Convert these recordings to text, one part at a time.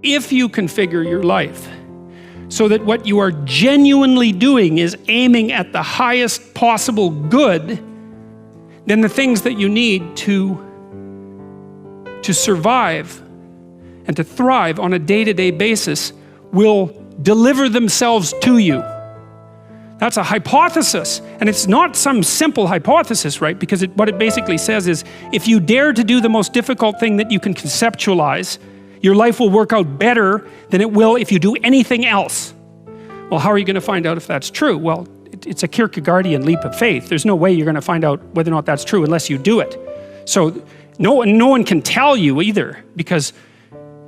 if you configure your life so that what you are genuinely doing is aiming at the highest possible good, then the things that you need to survive and to thrive on a day-to-day basis will deliver themselves to you. That's a hypothesis, and it's not some simple hypothesis, right? Because what it basically says is, if you dare to do the most difficult thing that you can conceptualize, your life will work out better than it will if you do anything else. Well, how are you going to find out if that's true? Well, it's a Kierkegaardian leap of faith. There's no way you're going to find out whether or not that's true unless you do it. So no one can tell you either, because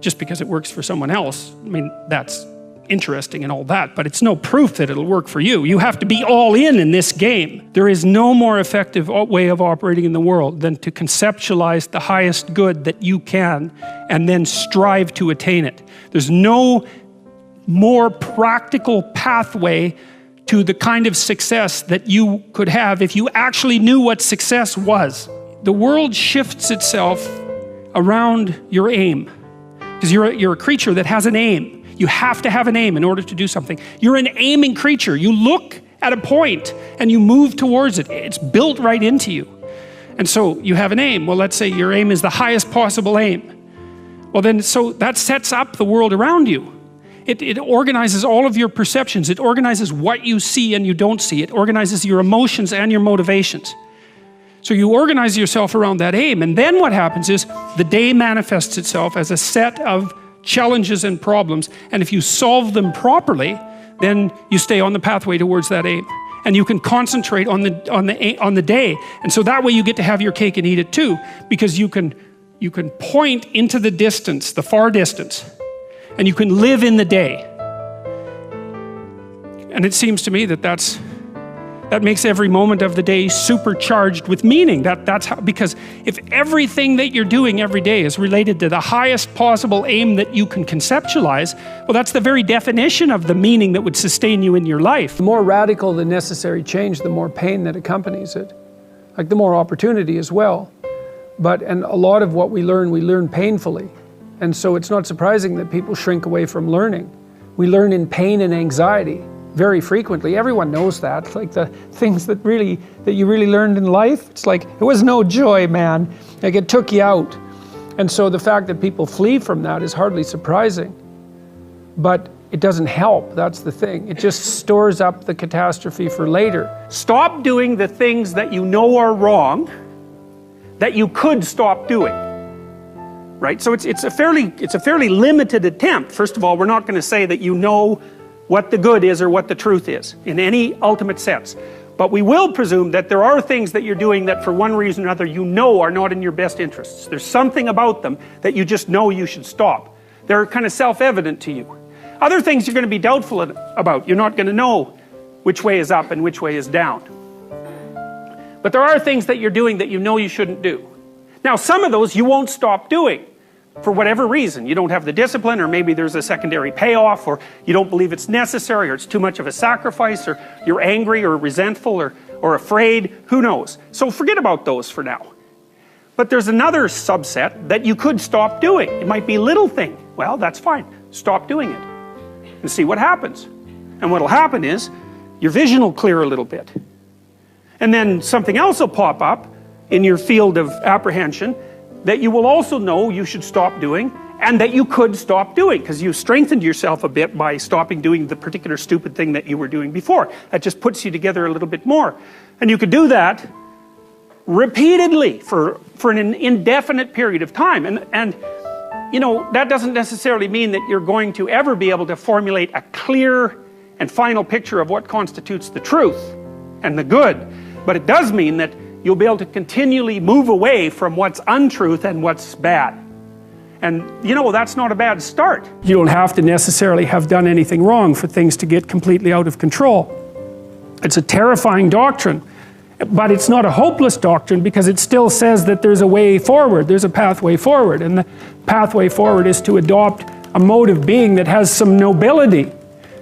just because it works for someone else, I mean, that's interesting and all that, but it's no proof that it'll work for you. You have to be all in this game. There is no more effective way of operating in the world than to conceptualize the highest good that you can and then strive to attain it. There's no more practical pathway to the kind of success that you could have if you actually knew what success was. The world shifts itself around your aim, because you're a creature that has an aim. You have to have an aim in order to do something. You're an aiming creature. You look at a point and you move towards it. It's built right into you. And so you have an aim. Well, let's say your aim is the highest possible aim. Well then, so that sets up the world around you. It organizes all of your perceptions. It organizes what you see and you don't see. It organizes your emotions and your motivations. So you organize yourself around that aim, and then what happens is the day manifests itself as a set of challenges and problems, and if you solve them properly, then you stay on the pathway towards that aim, and you can concentrate on the day, and so that way you get to have your cake and eat it too, because you can point into the distance, the far distance, and you can live in the day. And it seems to me that makes every moment of the day supercharged with meaning. That's how, because if everything that you're doing every day is related to the highest possible aim that you can conceptualize, well, that's the very definition of the meaning that would sustain you in your life. The more radical the necessary change, the more pain that accompanies it. Like the more opportunity as well. And a lot of what we learn painfully. And so it's not surprising that people shrink away from learning. We learn in pain and anxiety very frequently. Everyone knows that. Like the things that you really learned in life, it's like, it was no joy, man. Like it took you out. And so the fact that people flee from that is hardly surprising. But it doesn't help, that's the thing. It just stores up the catastrophe for later. Stop doing the things that you know are wrong, that you could stop doing. Right? So it's a fairly limited attempt. First of all, we're not going to say that you know what the good is or what the truth is in any ultimate sense. But we will presume that there are things that you're doing that for one reason or another you know are not in your best interests. There's something about them that you just know you should stop. They're kind of self-evident to you. Other things you're going to be doubtful about. You're not going to know which way is up and which way is down. But there are things that you're doing that you know you shouldn't do. Now, some of those you won't stop doing for whatever reason. You don't have the discipline, or maybe there's a secondary payoff, or you don't believe it's necessary, or it's too much of a sacrifice, or you're angry or resentful or afraid, who knows. So forget about those for now. But there's another subset that you could stop doing. It might be a little thing. Well, that's fine. Stop doing it and see what happens. And what'll happen is your vision will clear a little bit. And then something else will pop up in your field of apprehension that you will also know you should stop doing, and that you could stop doing, because you strengthened yourself a bit by stopping doing the particular stupid thing that you were doing before. That just puts you together a little bit more. And you could do that repeatedly for an indefinite period of time. And you know, that doesn't necessarily mean that you're going to ever be able to formulate a clear and final picture of what constitutes the truth and the good. But it does mean that you'll be able to continually move away from what's untruth and what's bad. And you know, that's not a bad start. You don't have to necessarily have done anything wrong for things to get completely out of control. It's a terrifying doctrine, but it's not a hopeless doctrine, because it still says that there's a way forward, there's a pathway forward, and the pathway forward is to adopt a mode of being that has some nobility,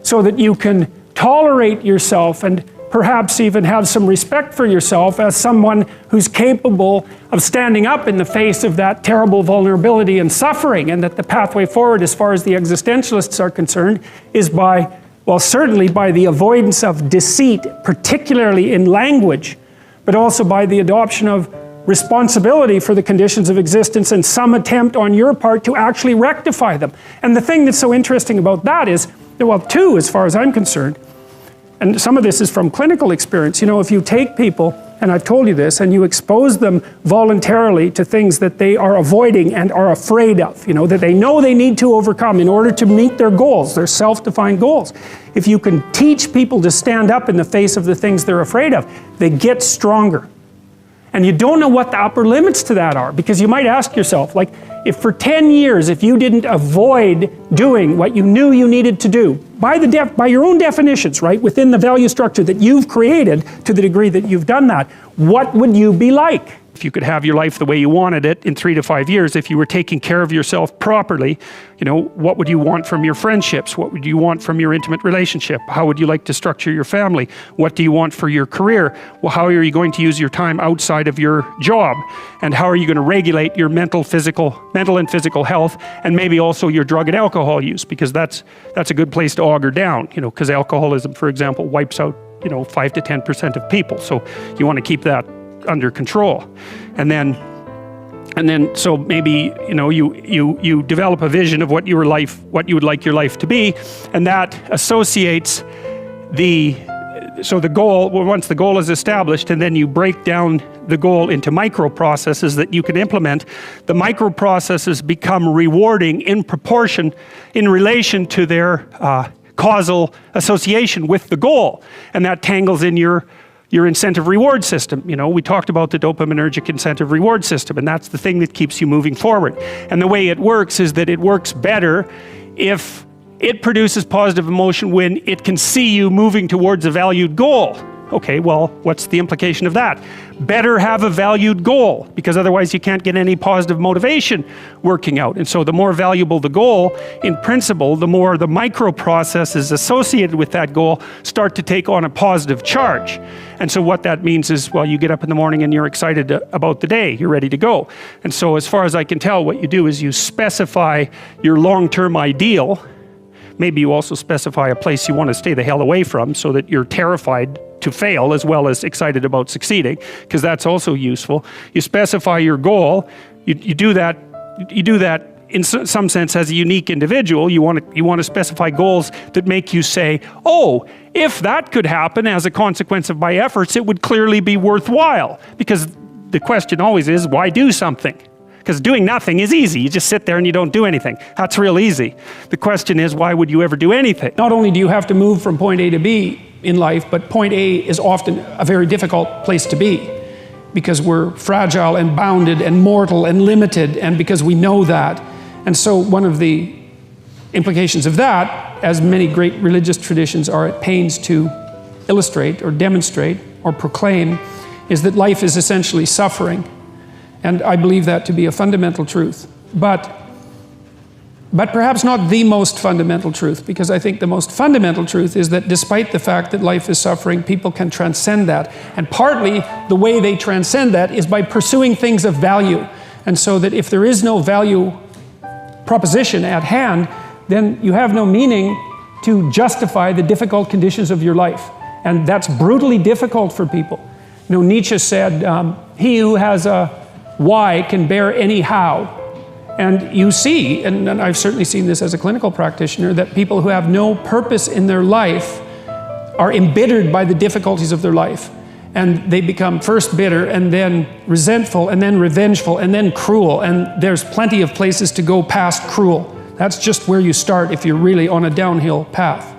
so that you can tolerate yourself and perhaps even have some respect for yourself as someone who's capable of standing up in the face of that terrible vulnerability and suffering, and that the pathway forward, as far as the existentialists are concerned, is by, well, certainly by the avoidance of deceit, particularly in language, but also by the adoption of responsibility for the conditions of existence and some attempt on your part to actually rectify them. And the thing that's so interesting about that is, well, two, as far as I'm concerned, and some of this is from clinical experience, you know, if you take people, and I've told you this, and you expose them voluntarily to things that they are avoiding and are afraid of, you know, that they know they need to overcome in order to meet their goals, their self-defined goals. If you can teach people to stand up in the face of the things they're afraid of, they get stronger. And you don't know what the upper limits to that are, because you might ask yourself, like, if for 10 years, if you didn't avoid doing what you knew you needed to do, by your own definitions, right, within the value structure that you've created, to the degree that you've done that, what would you be like? If you could have your life the way you wanted it in 3 to 5 years, if you were taking care of yourself properly, you know, what would you want from your friendships? What would you want from your intimate relationship? How would you like to structure your family? What do you want for your career? Well, how are you going to use your time outside of your job? And how are you going to regulate your mental and physical health, and maybe also your drug and alcohol use? Because that's a good place to auger down, you know, because alcoholism, for example, wipes out, you know, 5 to 10% of people. So you want to keep that under control. And then so maybe, you know, you develop a vision of what you would like your life to be, and that associates the goal. Well, once the goal is established, and then you break down the goal into micro processes that you can implement, the micro processes become rewarding in proportion, in relation to their causal association with the goal, and that tangles in your incentive reward system. You know, we talked about the dopaminergic incentive reward system, and that's the thing that keeps you moving forward. And the way it works is that it works better if it produces positive emotion when it can see you moving towards a valued goal. Okay, well, what's the implication of that? Better have a valued goal, because otherwise you can't get any positive motivation working out. And so the more valuable the goal, in principle, the more the micro processes associated with that goal start to take on a positive charge. And so what that means is, well, you get up in the morning and you're excited about the day, you're ready to go. And so as far as I can tell, what you do is you specify your long-term ideal. Maybe you also specify a place you want to stay the hell away from, so that you're terrified to fail as well as excited about succeeding, because that's also useful. You specify your goal. You do that in some sense as a unique individual. You want to specify goals that make you say, oh, if that could happen as a consequence of my efforts, it would clearly be worthwhile. Because the question always is, why do something? Because doing nothing is easy. You just sit there and you don't do anything. That's real easy. The question is, why would you ever do anything? Not only do you have to move from point A to B in life, but point A is often a very difficult place to be, because we're fragile and bounded and mortal and limited, and because we know that. And so one of the implications of that, as many great religious traditions are at pains to illustrate or demonstrate or proclaim, is that life is essentially suffering. And I believe that to be a fundamental truth. But perhaps not the most fundamental truth, because I think the most fundamental truth is that despite the fact that life is suffering, people can transcend that. And partly the way they transcend that is by pursuing things of value. And so that if there is no value proposition at hand, then you have no meaning to justify the difficult conditions of your life. And that's brutally difficult for people. You know, Nietzsche said, he who has a why can bear any how. And you see, and I've certainly seen this as a clinical practitioner, that people who have no purpose in their life are embittered by the difficulties of their life. And they become first bitter, and then resentful, and then revengeful, and then cruel. And there's plenty of places to go past cruel. That's just where you start if you're really on a downhill path.